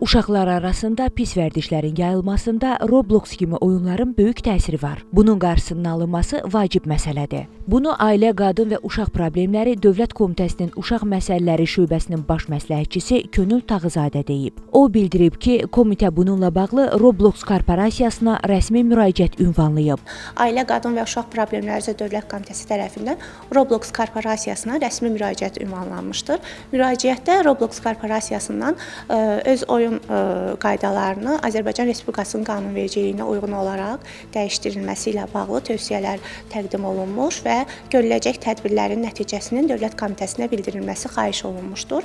Uşaqlar arasında pis vərdişlərin yayılmasında Roblox kimi oyunların böyük təsiri var. Bunun qarşısının alınması vacib məsələdir. Bunu Ailə, Qadın və Uşaq Problemləri Dövlət Komitəsinin Uşaq Məsələləri Şöbəsinin baş məsləhətçisi Könül Tağızadə deyib. O bildirib ki, komitə bununla bağlı Roblox korporasiyasına rəsmi müraciət ünvanlayıb. Ailə, Qadın və Uşaq Problemləri üzrə Dövlət Komitəsi tərəfindən Roblox korporasiyasına rəsmi müraciət ünvanlanmışdır. Müraciətdə Roblox korporasiyasından öz oyun qaydalarını Azərbaycan Respublikasının qanunvericiliyinə uyğun olaraq dəyişdirilməsi ilə bağlı tövsiyələr təqdim olunmuş və görüləcək tədbirlərin nəticəsinin Dövlət Komitəsinə bildirilməsi xahiş olunmuşdur.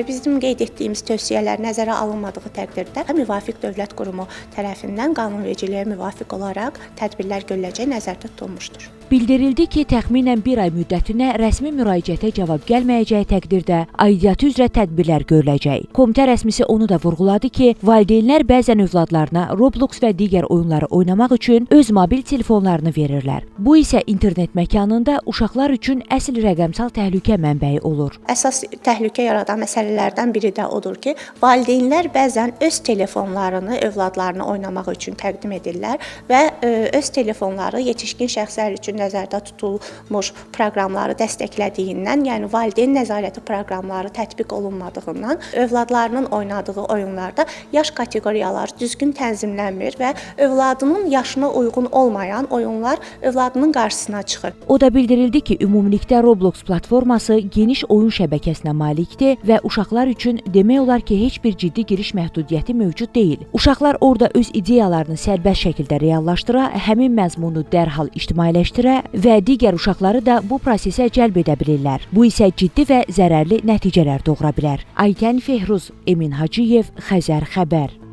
Bizim qeyd etdiyimiz tövsiyələr nəzərə alınmadığı təqdirdə müvafiq dövlət qurumu tərəfindən qanunvericiliyə müvafiq olaraq tədbirlər görüləcəyi nəzərdə tutulmuşdur. Bildirildi ki, təxminən bir ay müddətinə rəsmi müraciətə cavab gəlməyəcəyi təqdirdə aidiyyatı üzrə tədbirlər görüləcək. Komitə rəsmisi onu da vurğuladı ki, valideynlər bəzən övladlarına Roblox və digər oyunları oynamaq üçün öz mobil telefonlarını verirlər. Bu isə internet məkanında uşaqlar üçün əsl rəqəmsal təhlükə mənbəyi olur. Əsas təhlükə yaradan məsələlərdən biri də odur ki, valideynlər bəzən öz telefonlarını övladlarına oynamaq üçün təqdim edirlər və öz telefonları yetişkin şəxslər üçün nəzərdə tutulmuş proqramları dəstəklədiyindən, yəni valideyn nəzarəti proqramları tətbiq olunmadığından övladlarının oynadığı oyunlarda yaş kateqoriyaları düzgün tənzimlənmir və övladının yaşına uyğun olmayan oyunlar övladının qarşısına çıxır. O da bildirildi ki, ümumilikdə Roblox platforması geniş oyun şəbəkəsinə malikdir və uşaqlar üçün demək olar ki, heç bir ciddi giriş məhdudiyyəti mövcud deyil. Uşaqlar orada öz ideyalarını sərbəst şəkildə reallaşdıra, həmin məzmunu dərhal ictimailəşdirə və digər uşaqları da bu prosesə cəlb edə bilirlər. Bu isə ciddi və zərərli nəticələr doğura bilər. Aytən Fehruz, Emin Hacıyev, Xəzər xəbər.